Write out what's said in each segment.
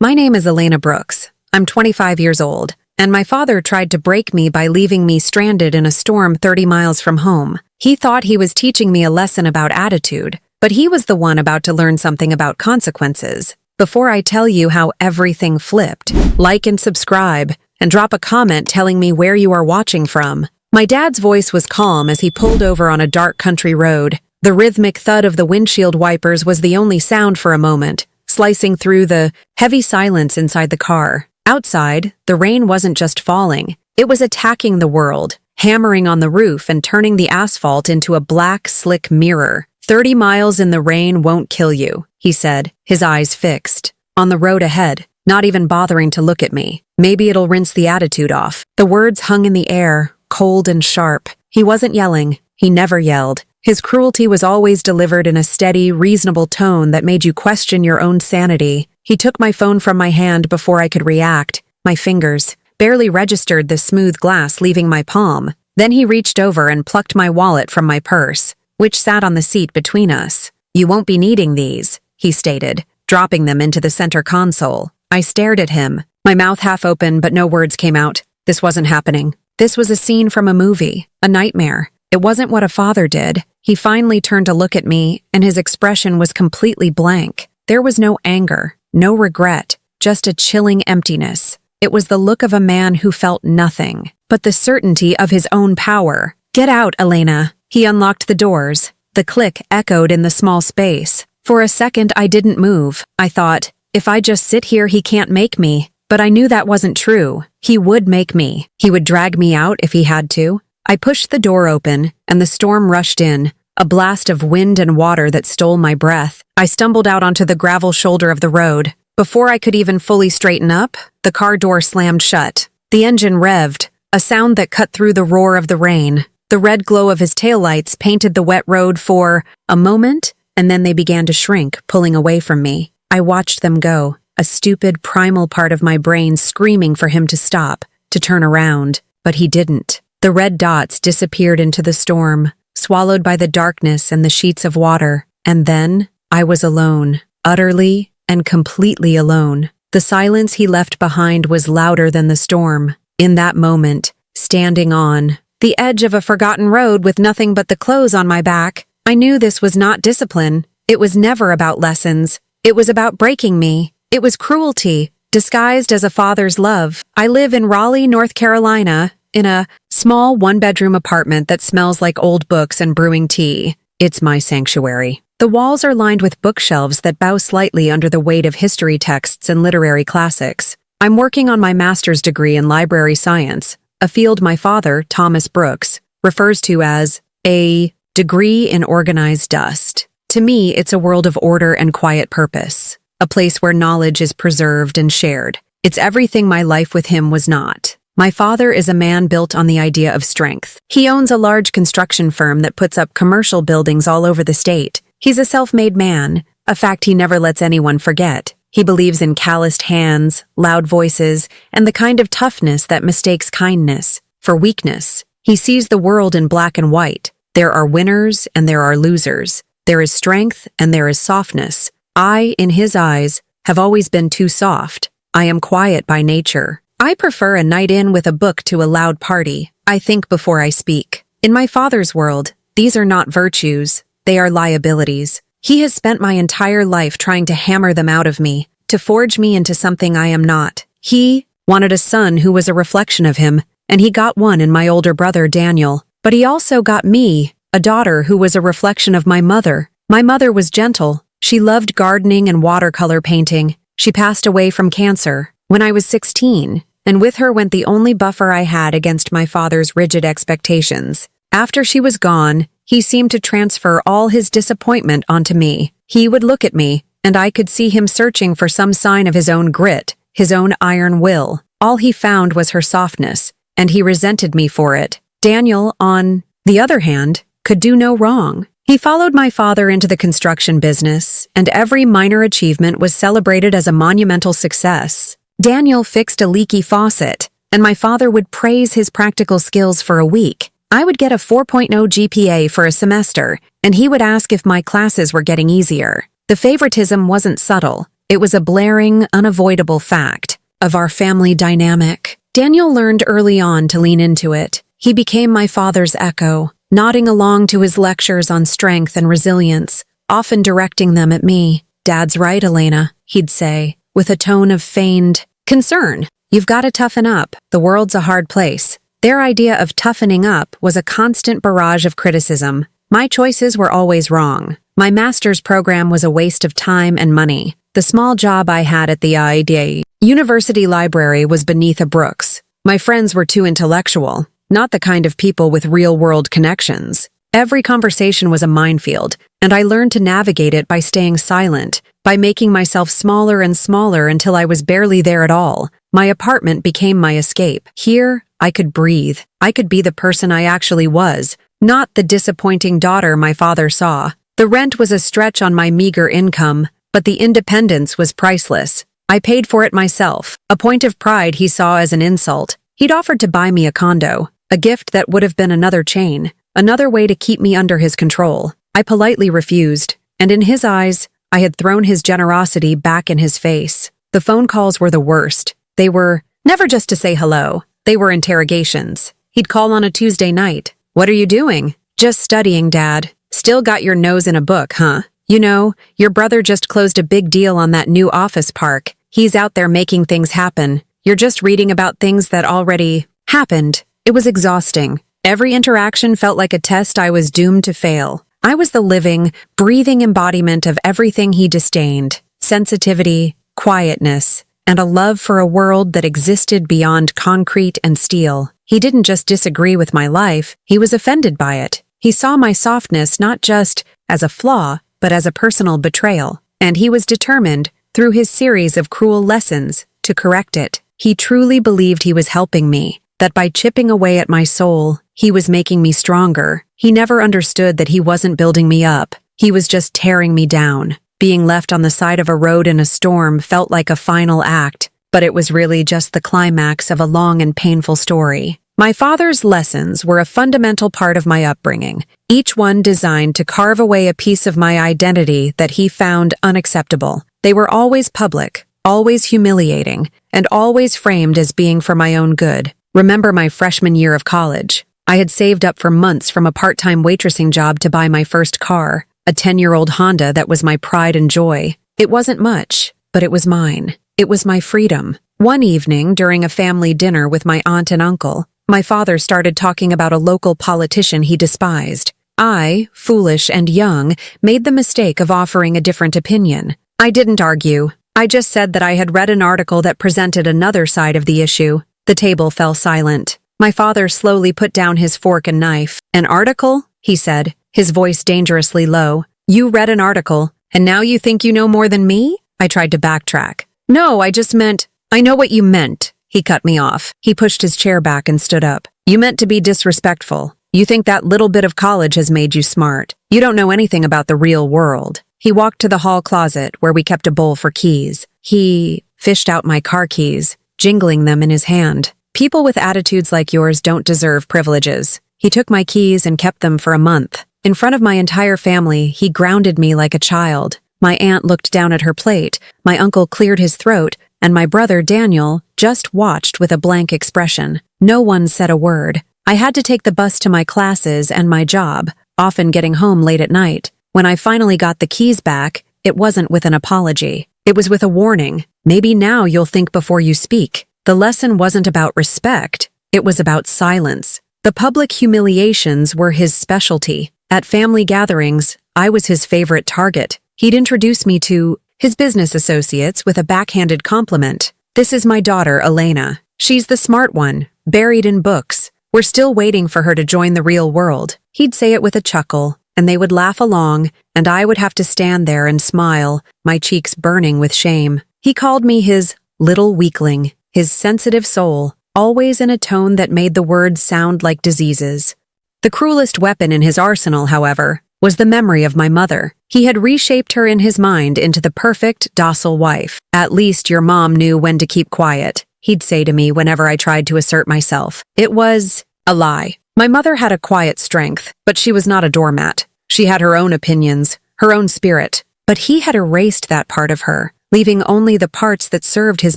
My name is Elena Brooks. I'm 25 years old, and my father tried to break me by leaving me stranded in a storm 30 miles from home. He thought he was teaching me a lesson about attitude, but he was the one about to learn something about consequences. Before I tell you how everything flipped, like and subscribe, and drop a comment telling me where you are watching from. My dad's voice was calm as he pulled over on a dark country road. The rhythmic thud of the windshield wipers was the only sound for a moment, slicing through the heavy silence inside the car. Outside, the rain wasn't just falling. It was attacking the world, hammering on the roof and turning the asphalt into a black, slick mirror. 30 miles in the rain won't kill you, he said, his eyes fixed on the road ahead, not even bothering to look at me. Maybe it'll rinse the attitude off. The words hung in the air, cold and sharp. He wasn't yelling. He never yelled. His cruelty was always delivered in a steady, reasonable tone that made you question your own sanity. He took my phone from my hand before I could react. My fingers barely registered the smooth glass leaving my palm. Then he reached over and plucked my wallet from my purse, which sat on the seat between us. "You won't be needing these," he stated, dropping them into the center console. I stared at him, my mouth half open, but no words came out. This wasn't happening. This was a scene from a movie, a nightmare. It wasn't what a father did. He finally turned to look at me, and his expression was completely blank. There was no anger, no regret, just a chilling emptiness. It was the look of a man who felt nothing, but the certainty of his own power. "Get out, Elena." He unlocked the doors. The click echoed in the small space. For a second, I didn't move. I thought, if I just sit here, he can't make me. But I knew that wasn't true. He would make me. He would drag me out if he had to. I pushed the door open, and the storm rushed in, a blast of wind and water that stole my breath. I stumbled out onto the gravel shoulder of the road. Before I could even fully straighten up, the car door slammed shut. The engine revved, a sound that cut through the roar of the rain. The red glow of his taillights painted the wet road for a moment, and then they began to shrink, pulling away from me. I watched them go, a stupid, primal part of my brain screaming for him to stop, to turn around, but he didn't. The red dots disappeared into the storm, swallowed by the darkness and the sheets of water, and then I was alone, utterly and completely alone. The silence he left behind was louder than the storm. In that moment, standing on the edge of a forgotten road with nothing but the clothes on my back, I knew this was not discipline. It was never about lessons. It was about breaking me. It was cruelty, disguised as a father's love. I live in Raleigh, North Carolina, in a small one-bedroom apartment that smells like old books and brewing tea. It's my sanctuary. The walls are lined with bookshelves that bow slightly under the weight of history texts and literary classics. I'm working on my master's degree in library science, a field my father, Thomas Brooks, refers to as a degree in organized dust. To me, it's a world of order and quiet purpose, a place where knowledge is preserved and shared. It's everything my life with him was not. My father is a man built on the idea of strength. He owns a large construction firm that puts up commercial buildings all over the state. He's a self-made man, a fact he never lets anyone forget. He believes in calloused hands, loud voices, and the kind of toughness that mistakes kindness for weakness. He sees the world in black and white. There are winners and there are losers. There is strength and there is softness. I, in his eyes, have always been too soft. I am quiet by nature. I prefer a night in with a book to a loud party. I think before I speak. In my father's world, these are not virtues. They are liabilities. He has spent my entire life trying to hammer them out of me, to forge me into something I am not. He wanted a son who was a reflection of him, and he got one in my older brother, Daniel. But he also got me, a daughter who was a reflection of my mother. My mother was gentle. She loved gardening and watercolor painting. She passed away from cancer when I was 16, and with her went the only buffer I had against my father's rigid expectations. After she was gone, he seemed to transfer all his disappointment onto me. He would look at me, and I could see him searching for some sign of his own grit, his own iron will. All he found was her softness, and he resented me for it. Daniel, on the other hand, could do no wrong. He followed my father into the construction business, and every minor achievement was celebrated as a monumental success. Daniel fixed a leaky faucet, and my father would praise his practical skills for a week. I would get a 4.0 GPA for a semester, and he would ask if my classes were getting easier. The favoritism wasn't subtle. It was a blaring, unavoidable fact of our family dynamic. Daniel learned early on to lean into it. He became my father's echo, nodding along to his lectures on strength and resilience, often directing them at me. "Dad's right, Elena," he'd say, with a tone of feigned concern. "You've got to toughen up. The world's a hard place." Their idea of toughening up was a constant barrage of criticism. My choices were always wrong. My master's program was a waste of time and money. The small job I had at the university library was beneath a Brooks. My friends were too intellectual, not the kind of people with real-world connections. Every conversation was a minefield, and I learned to navigate it by staying silent, by making myself smaller and smaller until I was barely there at all. My apartment became my escape. Here, I could breathe. I could be the person I actually was, not the disappointing daughter my father saw. The rent was a stretch on my meager income, but the independence was priceless. I paid for it myself, a point of pride he saw as an insult. He'd offered to buy me a condo, a gift that would have been another chain, another way to keep me under his control. I politely refused, and in his eyes, I had thrown his generosity back in his face. The phone calls were the worst. They were never just to say hello. They were interrogations. He'd call on a Tuesday night. "What are you doing?" "Just studying, Dad." "Still got your nose in a book, huh? You know, your brother just closed a big deal on that new office park. He's out there making things happen. You're just reading about things that already happened." It was exhausting. Every interaction felt like a test I was doomed to fail. I was the living, breathing embodiment of everything he disdained: sensitivity, quietness, and a love for a world that existed beyond concrete and steel. He didn't just disagree with my life, he was offended by it. He saw my softness not just as a flaw, but as a personal betrayal, and he was determined, through his series of cruel lessons, to correct it. He truly believed he was helping me, that by chipping away at my soul, he was making me stronger. He never understood that he wasn't building me up. He was just tearing me down. Being left on the side of a road in a storm felt like a final act, but it was really just the climax of a long and painful story. My father's lessons were a fundamental part of my upbringing, each one designed to carve away a piece of my identity that he found unacceptable. They were always public, always humiliating, and always framed as being for my own good. Remember my freshman year of college. I had saved up for months from a part-time waitressing job to buy my first car, a 10-year-old Honda that was my pride and joy. It wasn't much, but it was mine. It was my freedom. One evening, during a family dinner with my aunt and uncle, my father started talking about a local politician he despised. I, foolish and young, made the mistake of offering a different opinion. I didn't argue. I just said that I had read an article that presented another side of the issue. The table fell silent. My father slowly put down his fork and knife. "An article?" he said, his voice dangerously low. "You read an article, and now you think you know more than me?" I tried to backtrack. "No, I just meant—" "I know what you meant," he cut me off. He pushed his chair back and stood up. "You meant to be disrespectful. You think that little bit of college has made you smart. You don't know anything about the real world." He walked to the hall closet where we kept a bowl for keys. He fished out my car keys, jingling them in his hand. "People with attitudes like yours don't deserve privileges." He took my keys and kept them for a month. In front of my entire family, he grounded me like a child. My aunt looked down at her plate, my uncle cleared his throat, and my brother, Daniel, just watched with a blank expression. No one said a word. I had to take the bus to my classes and my job, often getting home late at night. When I finally got the keys back, it wasn't with an apology. It was with a warning. "Maybe now you'll think before you speak." The lesson wasn't about respect. It was about silence. The public humiliations were his specialty. At family gatherings, I was his favorite target. He'd introduce me to his business associates with a backhanded compliment. "This is my daughter, Elena. She's the smart one, buried in books. We're still waiting for her to join the real world." He'd say it with a chuckle, and they would laugh along, and I would have to stand there and smile, my cheeks burning with shame. He called me his little weakling, his sensitive soul, always in a tone that made the words sound like diseases. The cruelest weapon in his arsenal, however, was the memory of my mother. He had reshaped her in his mind into the perfect, docile wife. "At least your mom knew when to keep quiet," he'd say to me whenever I tried to assert myself. It was a lie. My mother had a quiet strength, but she was not a doormat. She had her own opinions, her own spirit. But he had erased that part of her. leaving only the parts that served his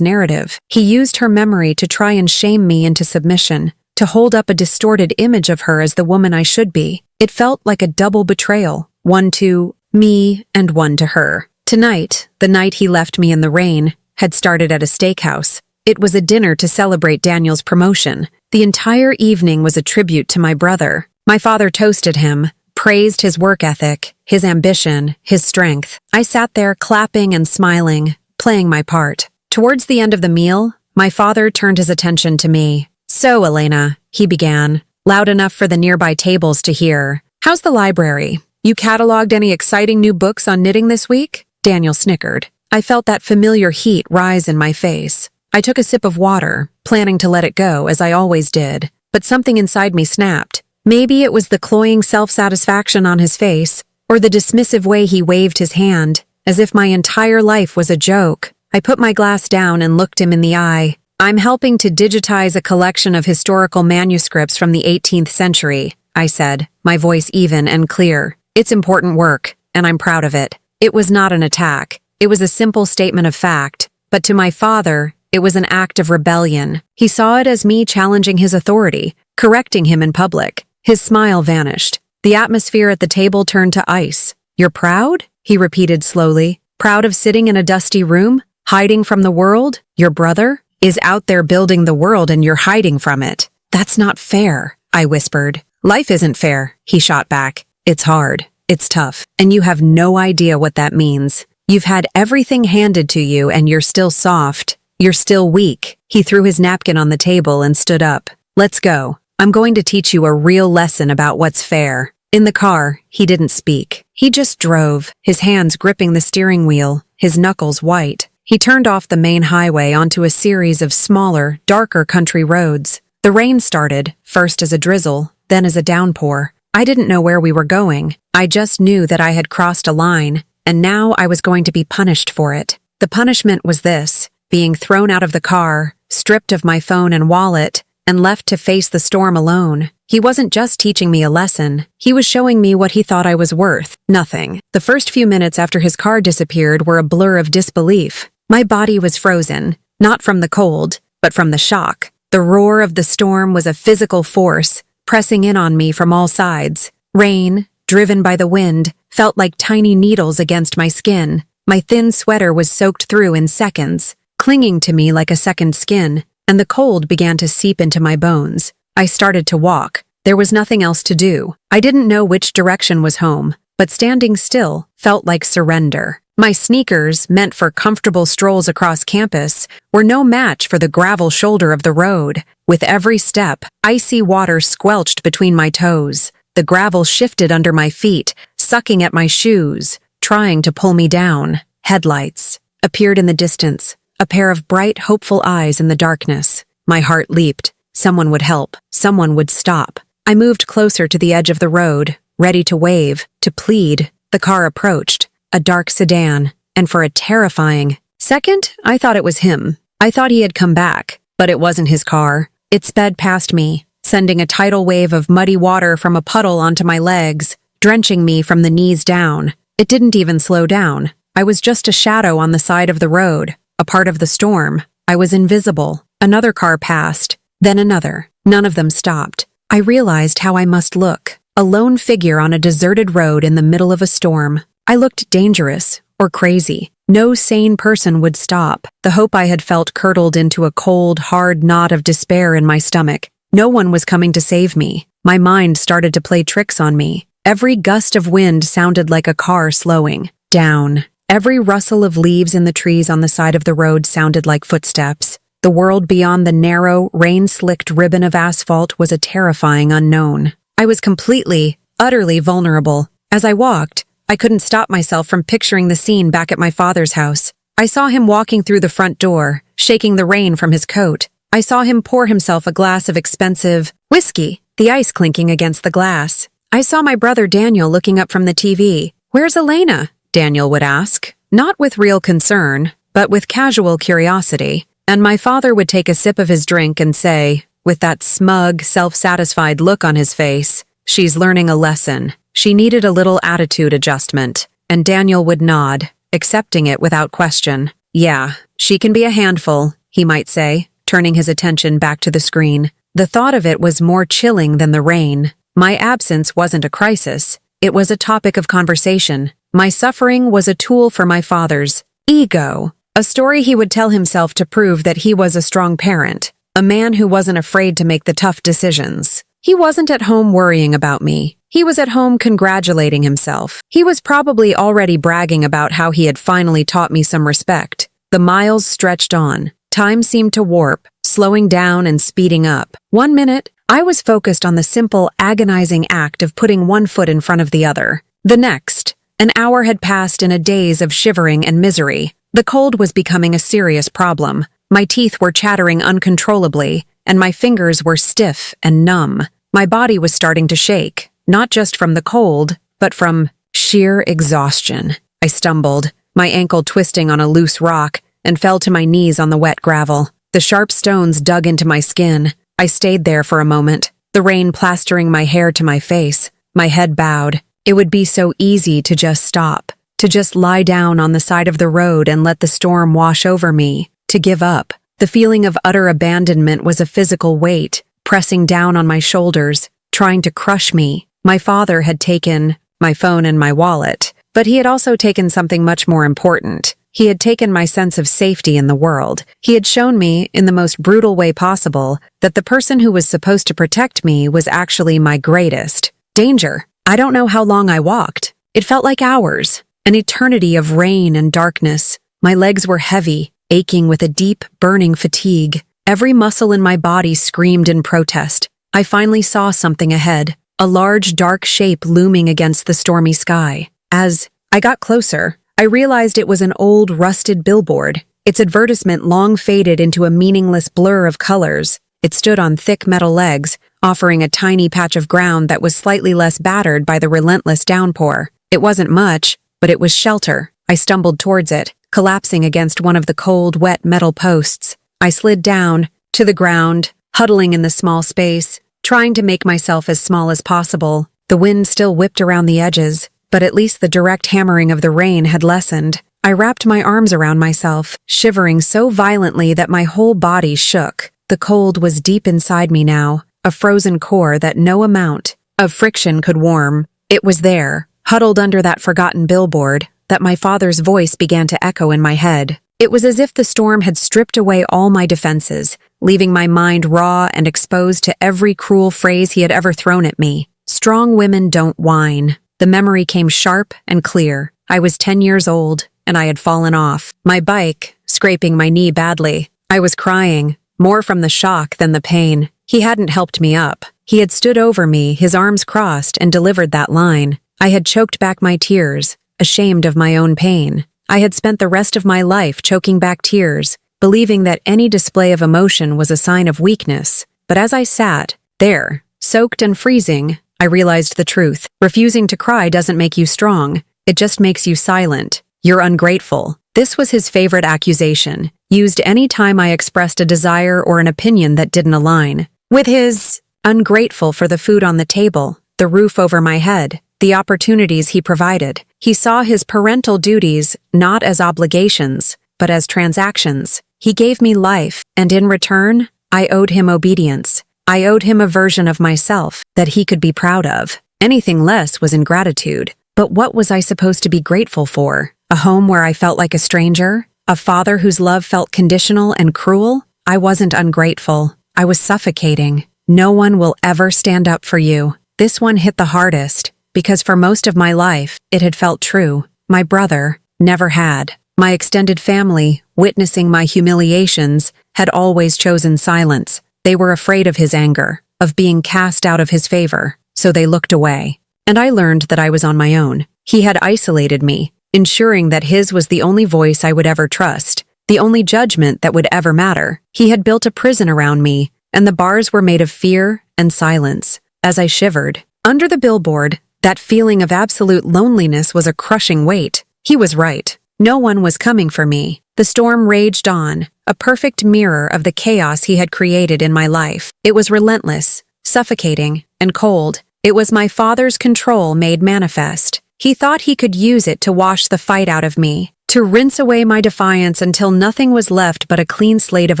narrative. He used her memory to try and shame me into submission, to hold up a distorted image of her as the woman I should be. It felt like a double betrayal, one to me and one to her. Tonight, the night he left me in the rain, had started at a steakhouse. It was a dinner to celebrate Daniel's promotion. The entire evening was a tribute to my brother. My father toasted him, praised his work ethic, his ambition, his strength. I sat there clapping and smiling, playing my part. Towards the end of the meal, my father turned his attention to me. "So, Elena," he began, loud enough for the nearby tables to hear. "How's the library? You cataloged any exciting new books on knitting this week?" Daniel snickered. I felt that familiar heat rise in my face. I took a sip of water, planning to let it go, as I always did, but something inside me snapped. Maybe it was the cloying self-satisfaction on his face, or the dismissive way he waved his hand, as if my entire life was a joke. I put my glass down and looked him in the eye. "I'm helping to digitize a collection of historical manuscripts from the 18th century, I said, my voice even and clear. "It's important work, and I'm proud of it." It was not an attack. It was a simple statement of fact, but to my father, it was an act of rebellion. He saw it as me challenging his authority, correcting him in public. His smile vanished. The atmosphere at the table turned to ice. "You're proud?" he repeated slowly. "Proud of sitting in a dusty room, hiding from the world? Your brother is out there building the world and you're hiding from it." "That's not fair," I whispered. "Life isn't fair," he shot back. "It's hard. It's tough. And you have no idea what that means. You've had everything handed to you and you're still soft. You're still weak." He threw his napkin on the table and stood up. "Let's go. I'm going to teach you a real lesson about what's fair." In the car, he didn't speak. He just drove, his hands gripping the steering wheel, his knuckles white. He turned off the main highway onto a series of smaller, darker country roads. The rain started, first as a drizzle, then as a downpour. I didn't know where we were going. I just knew that I had crossed a line, and now I was going to be punished for it. The punishment was this: being thrown out of the car, stripped of my phone and wallet, and left to face the storm alone. He wasn't just teaching me a lesson. He was showing me what he thought I was worth: nothing. The first few minutes after his car disappeared were a blur of disbelief. My body was frozen, not from the cold, but from the shock. The roar of the storm was a physical force, pressing in on me from all sides. Rain, driven by the wind, felt like tiny needles against my skin. My thin sweater was soaked through in seconds, clinging to me like a second skin, and the cold began to seep into my bones. I started to walk. There was nothing else to do. I didn't know which direction was home, but standing still felt like surrender. My sneakers, meant for comfortable strolls across campus, were no match for the gravel shoulder of the road. With every step, icy water squelched between my toes. The gravel shifted under my feet, sucking at my shoes, trying to pull me down. Headlights appeared in the distance, a pair of bright, hopeful eyes in the darkness. My heart leaped. Someone would help. Someone would stop. I moved closer to the edge of the road, ready to wave, to plead. The car approached, a dark sedan, and for a terrifying second, I thought it was him. I thought he had come back, but it wasn't his car. It sped past me, sending a tidal wave of muddy water from a puddle onto my legs, drenching me from the knees down. It didn't even slow down. I was just a shadow on the side of the road, a part of the storm. I was invisible. Another car passed, then another. None of them stopped. I realized how I must look. A lone figure on a deserted road in the middle of a storm. I looked dangerous or crazy. No sane person would stop. The hope I had felt curdled into a cold, hard knot of despair in my stomach. No one was coming to save me. My mind started to play tricks on me. Every gust of wind sounded like a car slowing down. Every rustle of leaves in the trees on the side of the road sounded like footsteps. The world beyond the narrow, rain-slicked ribbon of asphalt was a terrifying unknown. I was completely, utterly vulnerable. As I walked, I couldn't stop myself from picturing the scene back at my father's house. I saw him walking through the front door, shaking the rain from his coat. I saw him pour himself a glass of expensive whiskey, the ice clinking against the glass. I saw my brother Daniel looking up from the TV. "Where's Elena?" Daniel would ask, not with real concern, but with casual curiosity. And my father would take a sip of his drink and say, with that smug, self-satisfied look on his face, "She's learning a lesson. She needed a little attitude adjustment." And Daniel would nod, accepting it without question. Yeah, she can be a handful, he might say, turning his attention back to the screen. The thought of it was more chilling than the rain. My absence wasn't a crisis. It was a topic of conversation. My suffering was a tool for my father's ego, a story he would tell himself to prove that he was a strong parent, a man who wasn't afraid to make the tough decisions. He wasn't at home worrying about me. He was at home congratulating himself. He was probably already bragging about how he had finally taught me some respect. The miles stretched on. Time seemed to warp, slowing down and speeding up. 1 minute, I was focused on the simple, agonizing act of putting one foot in front of the other. The next, an hour had passed in a daze of shivering and misery. The cold was becoming a serious problem. My teeth were chattering uncontrollably, and my fingers were stiff and numb. My body was starting to shake, not just from the cold, but from sheer exhaustion. I stumbled, my ankle twisting on a loose rock, and fell to my knees on the wet gravel. The sharp stones dug into my skin. I stayed there for a moment, the rain plastering my hair to my face, my head bowed. It would be so easy to just stop, to just lie down on the side of the road and let the storm wash over me, to give up. The feeling of utter abandonment was a physical weight, pressing down on my shoulders, trying to crush me. My father had taken my phone and my wallet, but he had also taken something much more important. He had taken my sense of safety in the world. He had shown me, in the most brutal way possible, that the person who was supposed to protect me was actually my greatest danger. I don't know how long I walked. It felt like hours, an eternity of rain and darkness. My legs were heavy, aching with a deep, burning fatigue. Every muscle in my body screamed in protest. I finally saw something ahead, a large, dark shape looming against the stormy sky. As I got closer, I realized it was an old, rusted billboard. Its advertisement long faded into a meaningless blur of colors. It stood on thick metal legs, offering a tiny patch of ground that was slightly less battered by the relentless downpour. It wasn't much, but it was shelter. I stumbled towards it, collapsing against one of the cold, wet metal posts. I slid down, to the ground, huddling in the small space, trying to make myself as small as possible. The wind still whipped around the edges, but at least the direct hammering of the rain had lessened. I wrapped my arms around myself, shivering so violently that my whole body shook. The cold was deep inside me now, a frozen core that no amount of friction could warm. It was there, huddled under that forgotten billboard, that my father's voice began to echo in my head. It was as if the storm had stripped away all my defenses, leaving my mind raw and exposed to every cruel phrase he had ever thrown at me. Strong women don't whine. The memory came sharp and clear. I was 10 years old, and I had fallen off, my bike scraping my knee badly. I was crying, more from the shock than the pain. He hadn't helped me up. He had stood over me, his arms crossed, and delivered that line. I had choked back my tears, ashamed of my own pain. I had spent the rest of my life choking back tears, believing that any display of emotion was a sign of weakness. But as I sat there, soaked and freezing, I realized the truth. Refusing to cry doesn't make you strong. It just makes you silent. You're ungrateful. This was his favorite accusation, used any time I expressed a desire or an opinion that didn't align. With his ungrateful for the food on the table, the roof over my head, the opportunities he provided. He saw his parental duties not as obligations, but as transactions. He gave me life, and in return, I owed him obedience. I owed him a version of myself that he could be proud of. Anything less was ingratitude. But what was I supposed to be grateful for? A home where I felt like a stranger? A father whose love felt conditional and cruel? I wasn't ungrateful. I was suffocating. No one will ever stand up for you. This one hit the hardest, because for most of my life, it had felt true. My brother never had. My extended family, witnessing my humiliations, had always chosen silence. They were afraid of his anger, of being cast out of his favor, so they looked away. And I learned that I was on my own. He had isolated me, ensuring that his was the only voice I would ever trust, the only judgment that would ever matter. He had built a prison around me, and the bars were made of fear and silence. As I shivered, under the billboard, that feeling of absolute loneliness was a crushing weight. He was right. No one was coming for me. The storm raged on, a perfect mirror of the chaos he had created in my life. It was relentless, suffocating, and cold. It was my father's control made manifest. He thought he could use it to wash the fight out of me, to rinse away my defiance until nothing was left but a clean slate of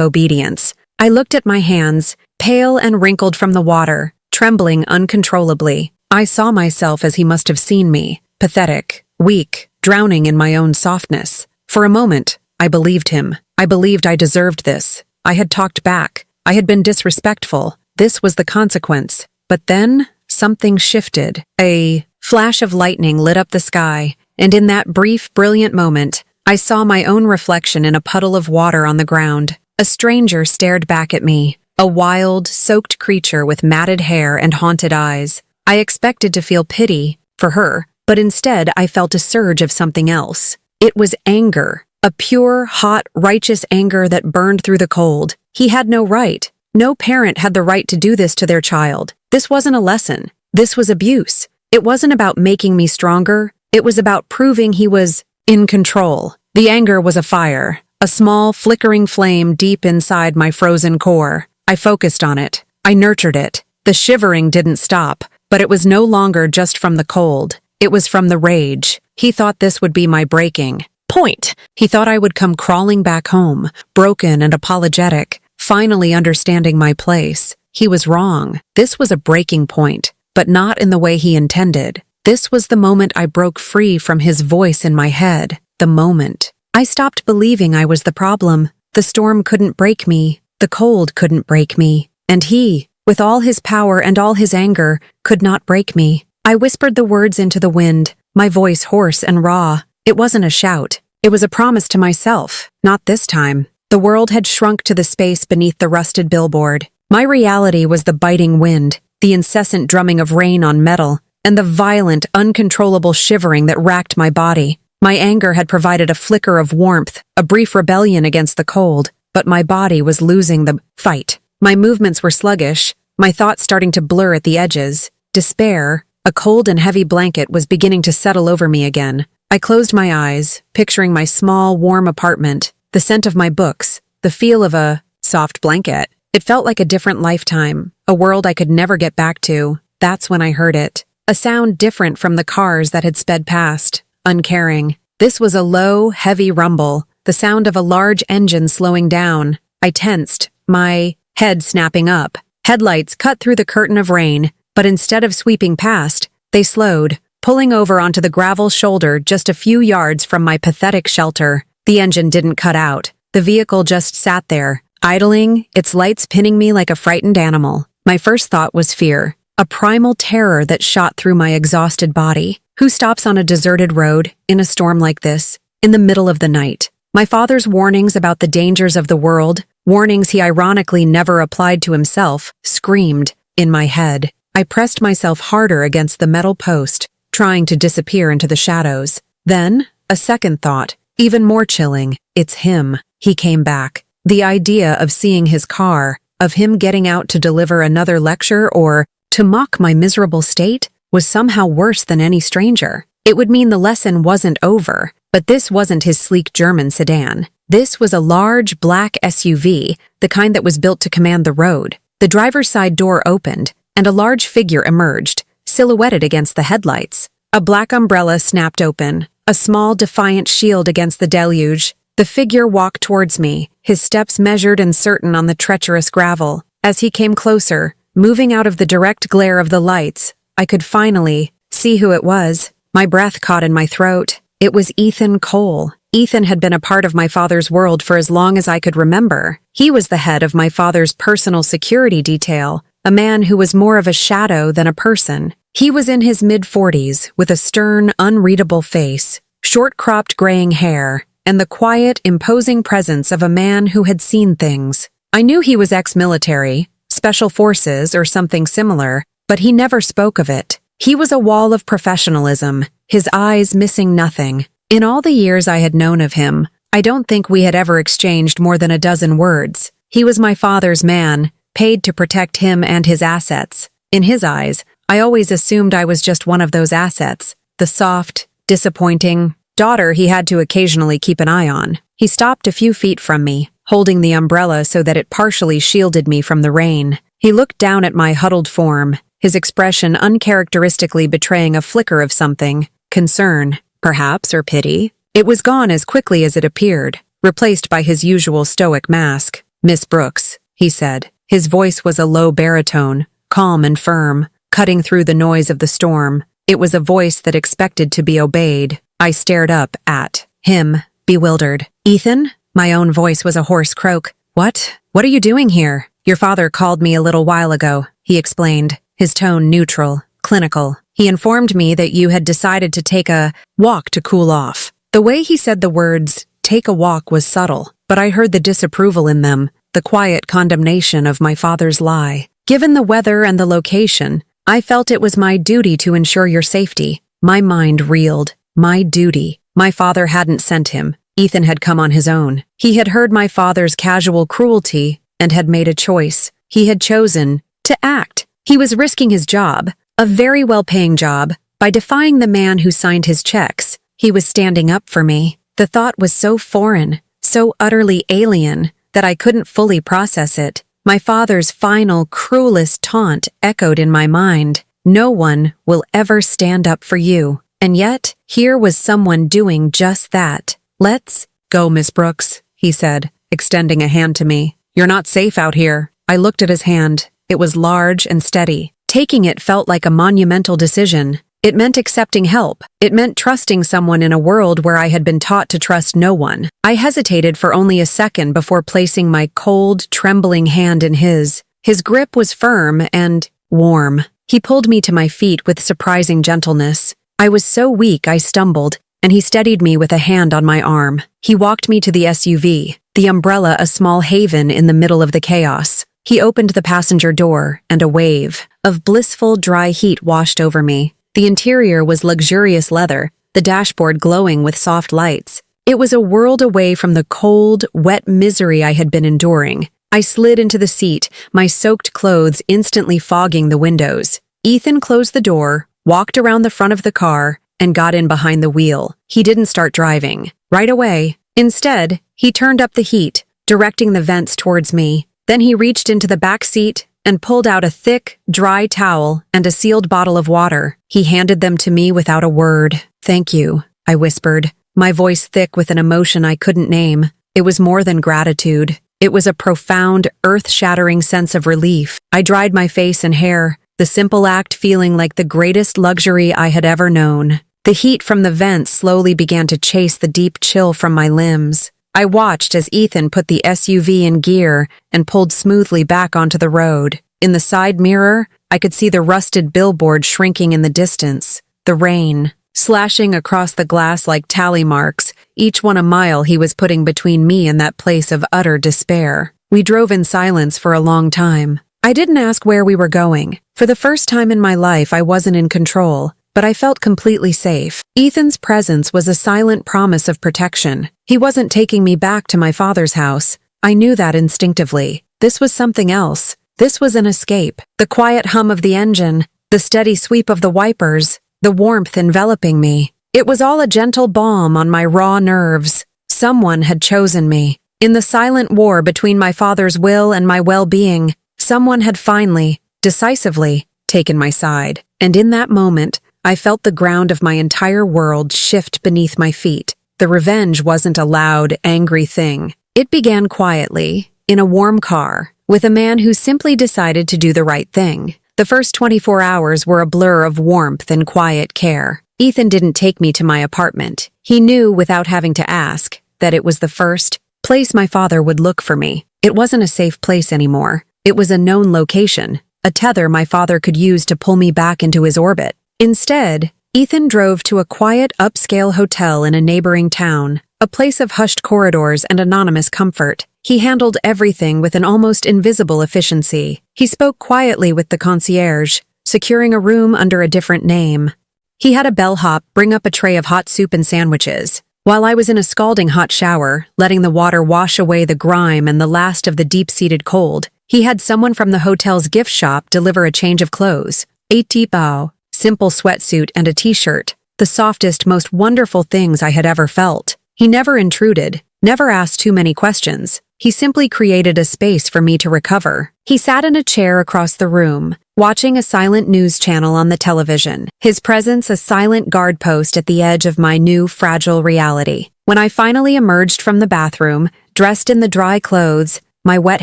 obedience. I looked at my hands, pale and wrinkled from the water, trembling uncontrollably. I saw myself as he must have seen me, pathetic, weak, drowning in my own softness. For a moment, I believed him. I believed I deserved this. I had talked back. I had been disrespectful. This was the consequence. But then, something shifted. A flash of lightning lit up the sky, and in that brief, brilliant moment, I saw my own reflection in a puddle of water on the ground. A stranger stared back at me, a wild, soaked creature with matted hair and haunted eyes. I expected to feel pity for her, but instead I felt a surge of something else. It was anger, a pure, hot, righteous anger that burned through the cold. He had no right. No parent had the right to do this to their child. This wasn't a lesson. This was abuse. It wasn't about making me stronger. It was about proving he was in control. The anger was a fire, a small, flickering flame deep inside my frozen core. I focused on it. I nurtured it. The shivering didn't stop, but it was no longer just from the cold. It was from the rage. He thought this would be my breaking point. He thought I would come crawling back home, broken and apologetic, finally understanding my place. He was wrong. This was a breaking point, but not in the way he intended. This was the moment I broke free from his voice in my head. The moment. I stopped believing I was the problem. The storm couldn't break me. The cold couldn't break me. And he, with all his power and all his anger, could not break me. I whispered the words into the wind, my voice hoarse and raw. It wasn't a shout. It was a promise to myself. Not this time. The world had shrunk to the space beneath the rusted billboard. My reality was the biting wind, the incessant drumming of rain on metal, and the violent, uncontrollable shivering that racked my body. My anger had provided a flicker of warmth, a brief rebellion against the cold, but my body was losing the fight. My movements were sluggish, my thoughts starting to blur at the edges. Despair, a cold and heavy blanket, was beginning to settle over me again. I closed my eyes, picturing my small, warm apartment, the scent of my books, the feel of a soft blanket. It felt like a different lifetime, a world I could never get back to. That's when I heard it. A sound different from the cars that had sped past, uncaring. This was a low, heavy rumble, the sound of a large engine slowing down. I tensed, my head snapping up. Headlights cut through the curtain of rain, but instead of sweeping past, they slowed, pulling over onto the gravel shoulder just a few yards from my pathetic shelter. The engine didn't cut out. The vehicle just sat there, idling, its lights pinning me like a frightened animal. My first thought was fear, a primal terror that shot through my exhausted body. Who stops on a deserted road, in a storm like this, in the middle of the night? My father's warnings about the dangers of the world, warnings he ironically never applied to himself, screamed in my head. I pressed myself harder against the metal post, trying to disappear into the shadows. Then, a second thought, even more chilling. It's him. He came back. The idea of seeing his car, of him getting out to deliver another lecture or to mock my miserable state, was somehow worse than any stranger. It would mean the lesson wasn't over, but this wasn't his sleek German sedan. This was a large, black SUV, the kind that was built to command the road. The driver's side door opened, and a large figure emerged, silhouetted against the headlights. A black umbrella snapped open, a small, defiant shield against the deluge. The figure walked towards me, his steps measured and certain on the treacherous gravel. As he came closer, moving out of the direct glare of the lights, I could finally see who it was. My breath caught in my throat. It was Ethan Cole. Ethan had been a part of my father's world for as long as I could remember. He was the head of my father's personal security detail, a man who was more of a shadow than a person. He was in his mid-40s, with a stern, unreadable face, short-cropped graying hair, and the quiet, imposing presence of a man who had seen things. I knew he was ex-military, special forces, or something similar, but he never spoke of it. He was a wall of professionalism, his eyes missing nothing. In all the years I had known of him, I don't think we had ever exchanged more than a dozen words. He was my father's man, paid to protect him and his assets. In his eyes, I always assumed I was just one of those assets, the soft, disappointing daughter he had to occasionally keep an eye on. He stopped a few feet from me, holding the umbrella so that it partially shielded me from the rain. He looked down at my huddled form, his expression uncharacteristically betraying a flicker of something, concern, perhaps, or pity. It was gone as quickly as it appeared, replaced by his usual stoic mask. "Miss Brooks," he said. His voice was a low baritone, calm and firm, cutting through the noise of the storm. It was a voice that expected to be obeyed. I stared up at him, bewildered. "Ethan?" My own voice was a hoarse croak. What are you doing here?" "Your father called me a little while ago," he explained, his tone neutral, clinical. "He informed me that you had decided to take a walk to cool off." The way he said the words, "take a walk," was subtle, but I heard the disapproval in them, the quiet condemnation of my father's lie. "Given the weather and the location, I felt it was my duty to ensure your safety." My mind reeled. My duty. My father hadn't sent him. Ethan had come on his own. He had heard my father's casual cruelty and had made a choice. He had chosen to act. He was risking his job, a very well-paying job, by defying the man who signed his checks. He was standing up for me. The thought was so foreign, so utterly alien, that I couldn't fully process it. My father's final, cruelest taunt echoed in my mind. "No one will ever stand up for you." And yet, here was someone doing just that. "Let's go, Miss Brooks," he said, extending a hand to me. "You're not safe out here." I looked at his hand. It was large and steady. Taking it felt like a monumental decision. It meant accepting help. It meant trusting someone in a world where I had been taught to trust no one. I hesitated for only a second before placing my cold, trembling hand in his. His grip was firm and warm. He pulled me to my feet with surprising gentleness. I was so weak I stumbled, and he steadied me with a hand on my arm. He walked me to the SUV, the umbrella a small haven in the middle of the chaos. He opened the passenger door, and a wave of blissful, dry heat washed over me. The interior was luxurious leather, the dashboard glowing with soft lights. It was a world away from the cold, wet misery I had been enduring. I slid into the seat, my soaked clothes instantly fogging the windows. Ethan closed the door, walked around the front of the car, and got in behind the wheel. He didn't start driving right away. Instead, he turned up the heat, directing the vents towards me. Then he reached into the back seat and pulled out a thick, dry towel and a sealed bottle of water. He handed them to me without a word. "Thank you," I whispered, my voice thick with an emotion I couldn't name. It was more than gratitude. It was a profound, earth-shattering sense of relief. I dried my face and hair, the simple act feeling like the greatest luxury I had ever known. The heat from the vents slowly began to chase the deep chill from my limbs. I watched as Ethan put the SUV in gear and pulled smoothly back onto the road. In the side mirror, I could see the rusted billboard shrinking in the distance. The rain, slashing across the glass like tally marks, each one a mile he was putting between me and that place of utter despair. We drove in silence for a long time. I didn't ask where we were going. For the first time in my life, I wasn't in control, but I felt completely safe. Ethan's presence was a silent promise of protection. He wasn't taking me back to my father's house. I knew that instinctively. This was something else. This was an escape. The quiet hum of the engine, the steady sweep of the wipers, the warmth enveloping me. It was all a gentle balm on my raw nerves. Someone had chosen me. In the silent war between my father's will and my well-being, someone had finally, decisively, taken my side. And in that moment, I felt the ground of my entire world shift beneath my feet. The revenge wasn't a loud, angry thing. It began quietly, in a warm car, with a man who simply decided to do the right thing. The first 24 hours were a blur of warmth and quiet care. Ethan didn't take me to my apartment. He knew, without having to ask, that it was the first place my father would look for me. It wasn't a safe place anymore. It was a known location, a tether my father could use to pull me back into his orbit. Instead, Ethan drove to a quiet, upscale hotel in a neighboring town, a place of hushed corridors and anonymous comfort. He handled everything with an almost invisible efficiency. He spoke quietly with the concierge, securing a room under a different name. He had a bellhop bring up a tray of hot soup and sandwiches. While I was in a scalding hot shower, letting the water wash away the grime and the last of the deep-seated cold, he had someone from the hotel's gift shop deliver a change of clothes. A tipao, simple sweatsuit and a t-shirt, the softest, most wonderful things I had ever felt. He never intruded, never asked too many questions. He simply created a space for me to recover. He sat in a chair across the room, watching a silent news channel on the television, his presence a silent guard post at the edge of my new fragile reality. When I finally emerged from the bathroom, dressed in the dry clothes, my wet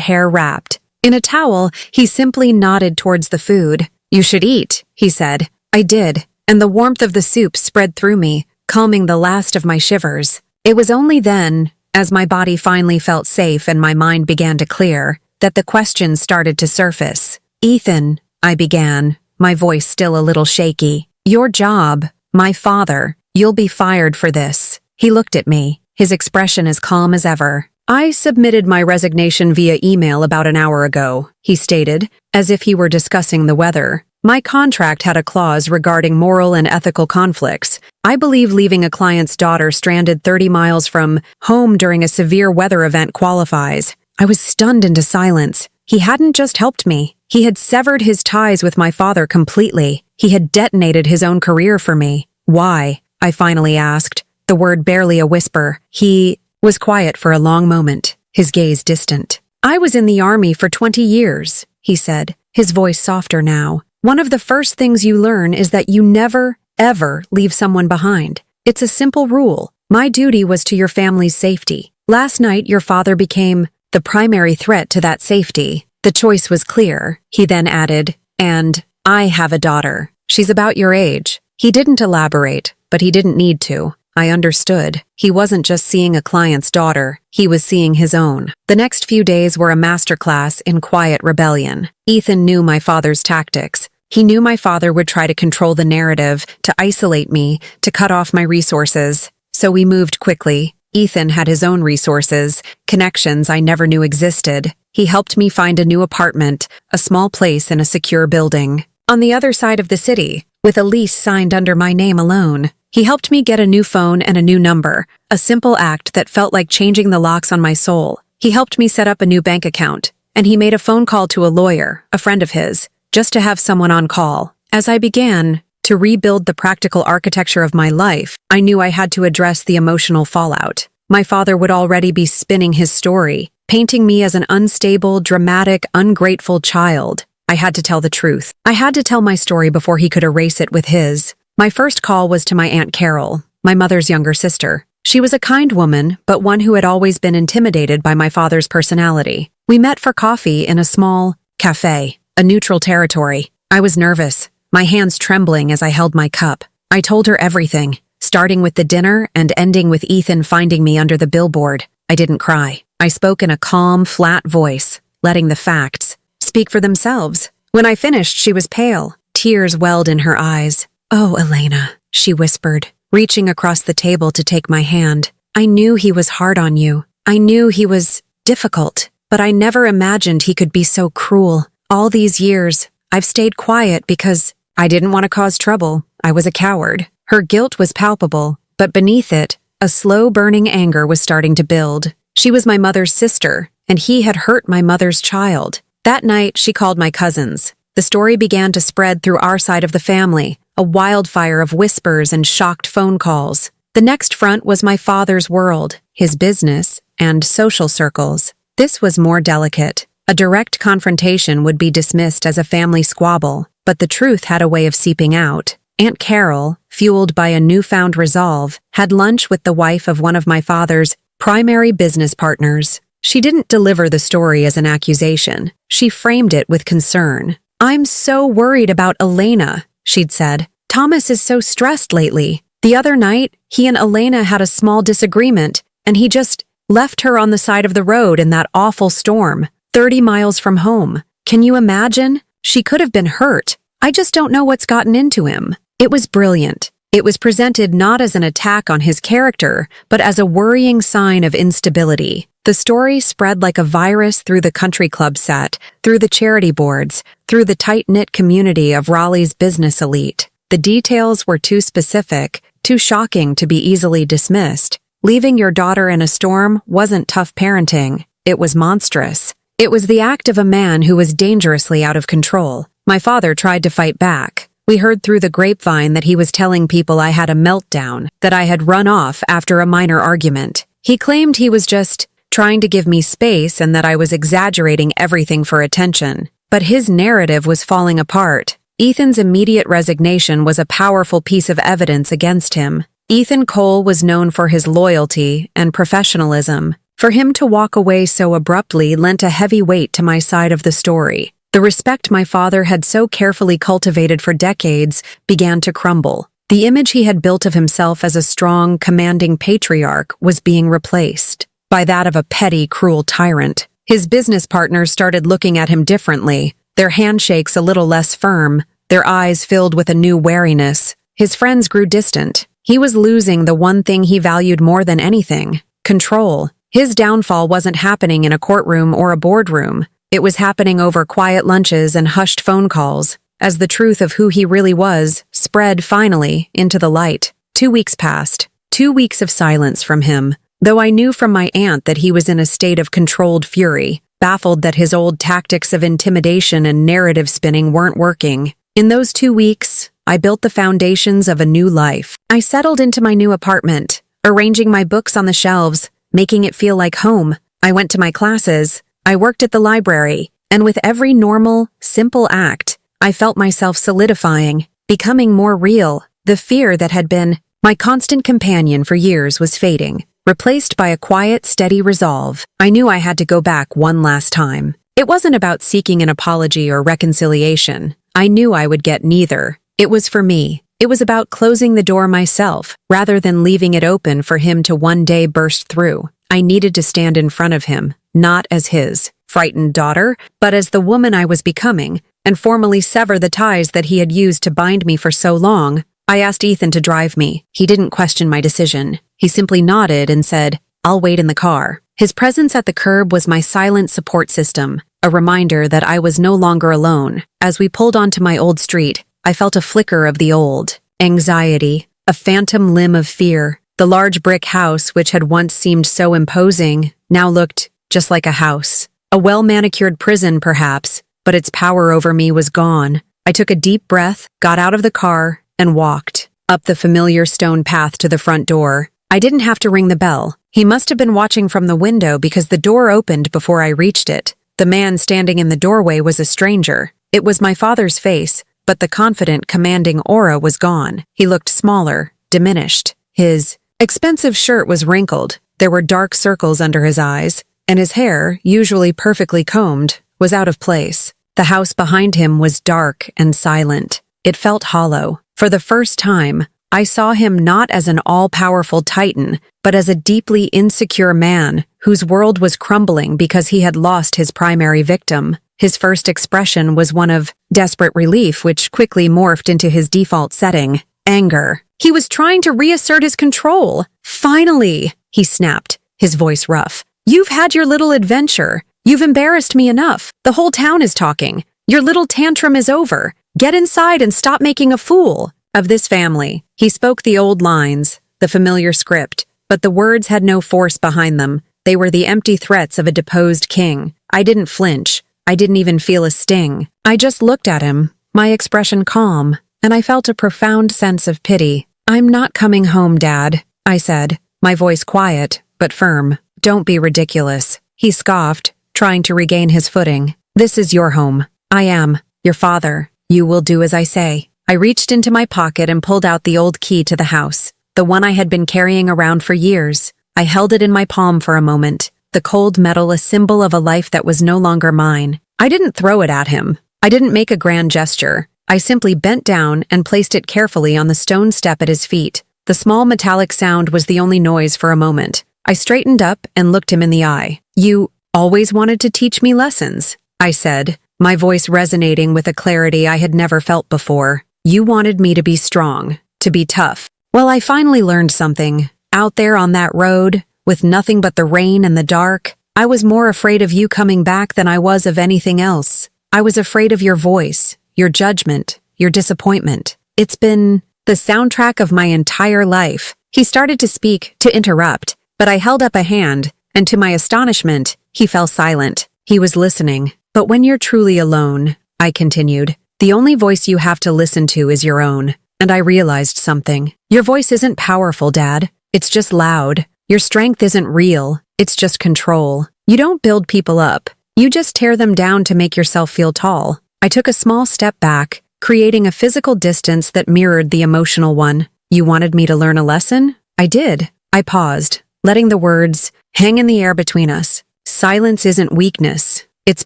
hair wrapped in a towel, he simply nodded towards the food. "You should eat," he said. I did, and the warmth of the soup spread through me, calming the last of my shivers. It was only then, as my body finally felt safe and my mind began to clear, that the questions started to surface. "Ethan," I began, my voice still a little shaky. "Your job, my father, you'll be fired for this." He looked at me, his expression as calm as ever. "I submitted my resignation via email about an hour ago," he stated, as if he were discussing the weather. "My contract had a clause regarding moral and ethical conflicts. I believe leaving a client's daughter stranded 30 miles from home during a severe weather event qualifies." I was stunned into silence. He hadn't just helped me. He had severed his ties with my father completely. He had detonated his own career for me. "Why?" I finally asked, the word barely a whisper. He was quiet for a long moment, his gaze distant. "I was in the army for 20 years, he said, his voice softer now. "One of the first things you learn is that you never, ever leave someone behind. It's a simple rule. My duty was to your family's safety. Last night, your father became the primary threat to that safety. The choice was clear," he then added, "and I have a daughter. She's about your age." He didn't elaborate, but he didn't need to. I understood. He wasn't just seeing a client's daughter, he was seeing his own. The next few days were a masterclass in quiet rebellion. Ethan knew my father's tactics. He knew my father would try to control the narrative, to isolate me, to cut off my resources. So we moved quickly. Ethan had his own resources, connections I never knew existed. He helped me find a new apartment, a small place in a secure building, on the other side of the city, with a lease signed under my name alone. He helped me get a new phone and a new number, a simple act that felt like changing the locks on my soul. He helped me set up a new bank account, and he made a phone call to a lawyer, a friend of his, just to have someone on call. As I began to rebuild the practical architecture of my life, I knew I had to address the emotional fallout. My father would already be spinning his story, painting me as an unstable, dramatic, ungrateful child. I had to tell the truth. I had to tell my story before he could erase it with his. My first call was to my Aunt Carol, my mother's younger sister. She was a kind woman, but one who had always been intimidated by my father's personality. We met for coffee in a small cafe, a neutral territory. I was nervous, my hands trembling as I held my cup. I told her everything, starting with the dinner and ending with Ethan finding me under the billboard. I didn't cry. I spoke in a calm, flat voice, letting the facts speak for themselves. When I finished, she was pale. Tears welled in her eyes. "Oh, Elena," she whispered, reaching across the table to take my hand. "I knew he was hard on you. I knew he was difficult, but I never imagined he could be so cruel. All these years, I've stayed quiet because I didn't want to cause trouble. I was a coward." Her guilt was palpable, but beneath it, a slow burning anger was starting to build. She was my mother's sister, and he had hurt my mother's child. That night, she called my cousins. The story began to spread through our side of the family, a wildfire of whispers and shocked phone calls. The next front was my father's world, his business, and social circles. This was more delicate. A direct confrontation would be dismissed as a family squabble, but the truth had a way of seeping out. Aunt Carol, fueled by a newfound resolve, had lunch with the wife of one of my father's primary business partners. She didn't deliver the story as an accusation. She framed it with concern. "I'm so worried about Elena," she'd said. "Thomas is so stressed lately. The other night, he and Elena had a small disagreement, and he just left her on the side of the road in that awful storm, 30 miles from home. Can you imagine? She could have been hurt. I just don't know what's gotten into him." It was brilliant. It was presented not as an attack on his character, but as a worrying sign of instability. The story spread like a virus through the country club set, through the charity boards, through the tight-knit community of Raleigh's business elite. The details were too specific, too shocking to be easily dismissed. Leaving your daughter in a storm wasn't tough parenting. It was monstrous. It was the act of a man who was dangerously out of control. My father tried to fight back. We heard through the grapevine that he was telling people I had a meltdown, that I had run off after a minor argument. He claimed he was just trying to give me space and that I was exaggerating everything for attention. But his narrative was falling apart. Ethan's immediate resignation was a powerful piece of evidence against him. Ethan Cole was known for his loyalty and professionalism. For him to walk away so abruptly lent a heavy weight to my side of the story. The respect my father had so carefully cultivated for decades began to crumble. The image he had built of himself as a strong, commanding patriarch was being replaced by that of a petty, cruel tyrant. His business partners started looking at him differently, their handshakes a little less firm, their eyes filled with a new wariness. His friends grew distant. He was losing the one thing he valued more than anything: control. His downfall wasn't happening in a courtroom or a boardroom. It was happening over quiet lunches and hushed phone calls, as the truth of who he really was spread finally into the light. 2 weeks passed. 2 weeks of silence from him, though I knew from my aunt that he was in a state of controlled fury, baffled that his old tactics of intimidation and narrative spinning weren't working. In those 2 weeks, I built the foundations of a new life. I settled into my new apartment, arranging my books on the shelves, making it feel like home. I went to my classes, I worked at the library, and with every normal, simple act, I felt myself solidifying, becoming more real. The fear that had been my constant companion for years was fading, replaced by a quiet, steady resolve. I knew I had to go back one last time. It wasn't about seeking an apology or reconciliation. I knew I would get neither. It was for me. It was about closing the door myself, rather than leaving it open for him to one day burst through. I needed to stand in front of him, not as his frightened daughter, but as the woman I was becoming, and formally sever the ties that he had used to bind me for so long. I asked Ethan to drive me. He didn't question my decision. He simply nodded and said, "I'll wait in the car." His presence at the curb was my silent support system, a reminder that I was no longer alone. As we pulled onto my old street, I felt a flicker of the old anxiety, a phantom limb of fear. The large brick house, which had once seemed so imposing, now looked just like a house. A well-manicured prison, perhaps, but its power over me was gone. I took a deep breath, got out of the car, and walked up the familiar stone path to the front door. I didn't have to ring the bell. He must have been watching from the window because the door opened before I reached it. The man standing in the doorway was a stranger. It was my father's face, but the confident, commanding aura was gone. He looked smaller, diminished. His expensive shirt was wrinkled. There were dark circles under his eyes, and his hair, usually perfectly combed, was out of place. The house behind him was dark and silent. It felt hollow. For the first time, I saw him not as an all-powerful titan, but as a deeply insecure man whose world was crumbling because he had lost his primary victim. His first expression was one of desperate relief, which quickly morphed into his default setting: anger. He was trying to reassert his control. "Finally," he snapped, his voice rough. "You've had your little adventure. You've embarrassed me enough. The whole town is talking. Your little tantrum is over. Get inside and stop making a fool of this family." He spoke the old lines, the familiar script, but the words had no force behind them. They were the empty threats of a deposed king. I didn't flinch. I didn't even feel a sting. I just looked at him, my expression calm, and I felt a profound sense of pity. "I'm not coming home, Dad," I said, my voice quiet but firm. "Don't be ridiculous." He scoffed, trying to regain his footing. "This is your home. I am your father. You will do as I say." I reached into my pocket and pulled out the old key to the house, the one I had been carrying around for years. I held it in my palm for a moment, the cold metal a symbol of a life that was no longer mine. I didn't throw it at him. I didn't make a grand gesture. I simply bent down and placed it carefully on the stone step at his feet. The small metallic sound was the only noise for a moment. I straightened up and looked him in the eye. "You always wanted to teach me lessons," I said, my voice resonating with a clarity I had never felt before. "You wanted me to be strong, to be tough. Well, I finally learned something. Out there on that road, with nothing but the rain and the dark, I was more afraid of you coming back than I was of anything else. I was afraid of your voice, your judgment, your disappointment. It's been the soundtrack of my entire life." He started to speak, to interrupt, but I held up a hand, and to my astonishment, he fell silent. He was listening. "But when you're truly alone," I continued, "the only voice you have to listen to is your own." And I realized something. Your voice isn't powerful, Dad. It's just loud. Your strength isn't real. It's just control. You don't build people up. You just tear them down to make yourself feel tall. I took a small step back, creating a physical distance that mirrored the emotional one. You wanted me to learn a lesson? I did. I paused, letting the words hang in the air between us. Silence isn't weakness. It's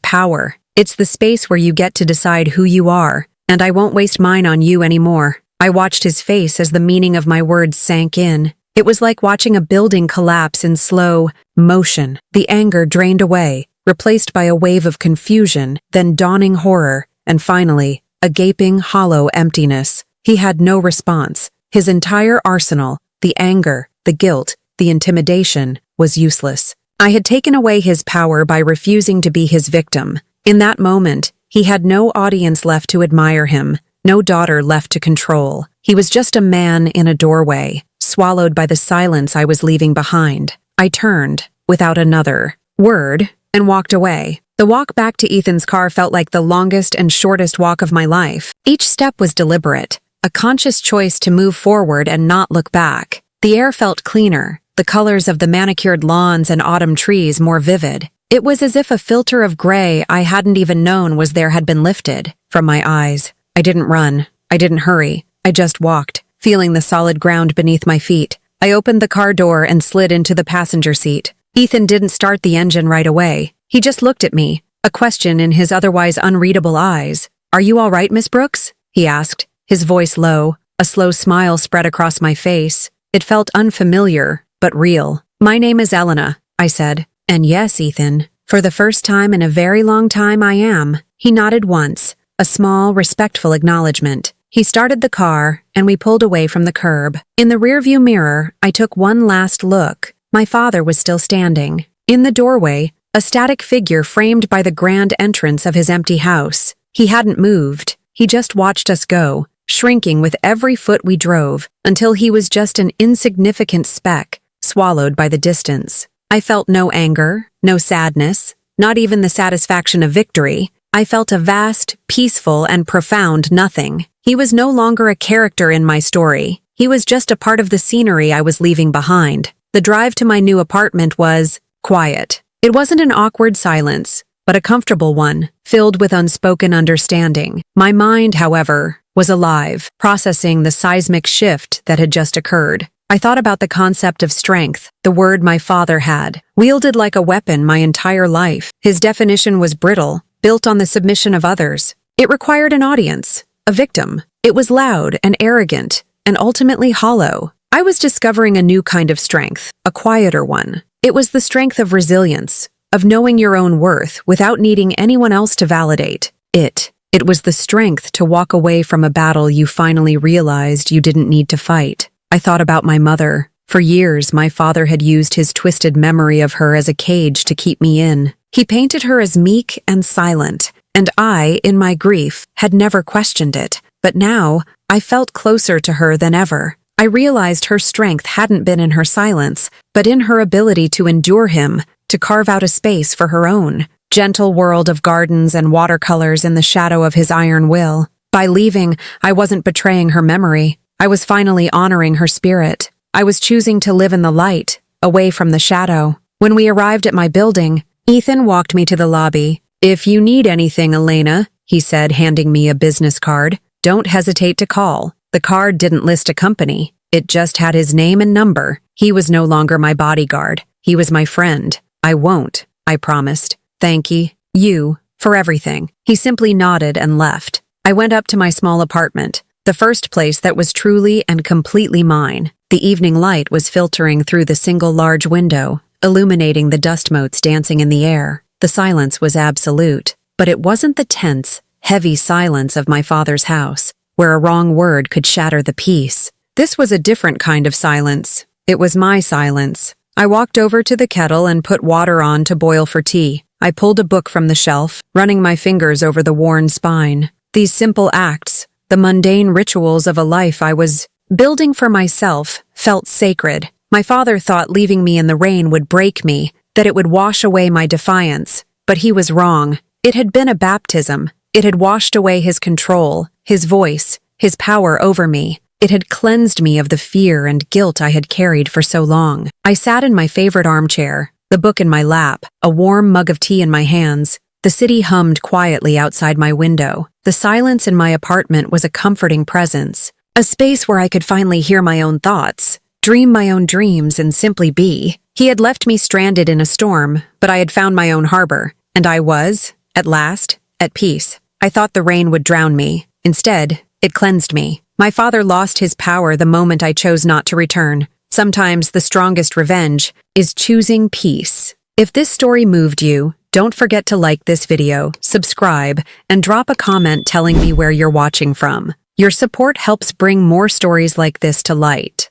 power. It's the space where you get to decide who you are, and I won't waste mine on you anymore. I watched his face as the meaning of my words sank in. It was like watching a building collapse in slow motion. The anger drained away, replaced by a wave of confusion, then dawning horror, and finally, a gaping, hollow emptiness. He had no response. His entire arsenal, the anger, the guilt, the intimidation, was useless. I had taken away his power by refusing to be his victim. In that moment, he had no audience left to admire him, no daughter left to control. He was just a man in a doorway, swallowed by the silence I was leaving behind. I turned, without another word, and walked away. The walk back to Ethan's car felt like the longest and shortest walk of my life. Each step was deliberate, a conscious choice to move forward and not look back. The air felt cleaner, the colors of the manicured lawns and autumn trees more vivid. It was as if a filter of gray I hadn't even known was there had been lifted from my eyes. I didn't run. I didn't hurry. I just walked, feeling the solid ground beneath my feet. I opened the car door and slid into the passenger seat. Ethan didn't start the engine right away. He just looked at me, a question in his otherwise unreadable eyes. "Are you all right, Miss Brooks?" he asked, his voice low. A slow smile spread across my face. It felt unfamiliar, but real. "My name is Elena," I said. "And yes, Ethan, for the first time in a very long time I am." He nodded once, a small, respectful acknowledgement. He started the car, and we pulled away from the curb. In the rearview mirror, I took one last look. My father was still standing. In the doorway, a static figure framed by the grand entrance of his empty house. He hadn't moved. He just watched us go, shrinking with every foot we drove, until he was just an insignificant speck, swallowed by the distance. I felt no anger, no sadness, not even the satisfaction of victory. I felt a vast, peaceful, and profound nothing. He was no longer a character in my story. He was just a part of the scenery I was leaving behind. The drive to my new apartment was quiet. It wasn't an awkward silence, but a comfortable one, filled with unspoken understanding. My mind, however, was alive, processing the seismic shift that had just occurred. I thought about the concept of strength, the word my father had, wielded like a weapon my entire life. His definition was brittle, built on the submission of others. It required an audience, a victim. It was loud and arrogant, and ultimately hollow. I was discovering a new kind of strength, a quieter one. It was the strength of resilience, of knowing your own worth without needing anyone else to validate it. It was the strength to walk away from a battle you finally realized you didn't need to fight. I thought about my mother. For years, my father had used his twisted memory of her as a cage to keep me in. He painted her as meek and silent, and I, in my grief, had never questioned it. But now, I felt closer to her than ever. I realized her strength hadn't been in her silence, but in her ability to endure him, to carve out a space for her own gentle world of gardens and watercolors in the shadow of his iron will. By leaving, I wasn't betraying her memory. I was finally honoring her spirit. I was choosing to live in the light, away from the shadow. When we arrived at my building, Ethan walked me to the lobby. "If you need anything, Elena," he said, handing me a business card, "don't hesitate to call." The card didn't list a company. It just had his name and number. He was no longer my bodyguard. He was my friend. "I won't," I promised. "Thank you for everything." He simply nodded and left. I went up to my small apartment, the first place that was truly and completely mine. The evening light was filtering through the single large window, illuminating the dust motes dancing in the air. The silence was absolute, but it wasn't the tense, heavy silence of my father's house, where a wrong word could shatter the peace. This was a different kind of silence. It was my silence. I walked over to the kettle and put water on to boil for tea. I pulled a book from the shelf, running my fingers over the worn spine. These simple acts, the mundane rituals of a life I was building for myself, felt sacred. My father thought leaving me in the rain would break me, that it would wash away my defiance. But he was wrong. It had been a baptism. It had washed away his control, his voice, his power over me. It had cleansed me of the fear and guilt I had carried for so long. I sat in my favorite armchair, the the book in my lap, a warm mug of tea in my hands. The city hummed quietly outside my window. The silence in my apartment was a comforting presence, a space where I could finally hear my own thoughts, dream my own dreams, and simply be. He had left me stranded in a storm, but I had found my own harbor, and I was, at last, at peace. I thought the rain would drown me. Instead, it cleansed me. My father lost his power the moment I chose not to return. Sometimes the strongest revenge is choosing peace. If this story moved you, don't forget to like this video, subscribe, and drop a comment telling me where you're watching from. Your support helps bring more stories like this to light.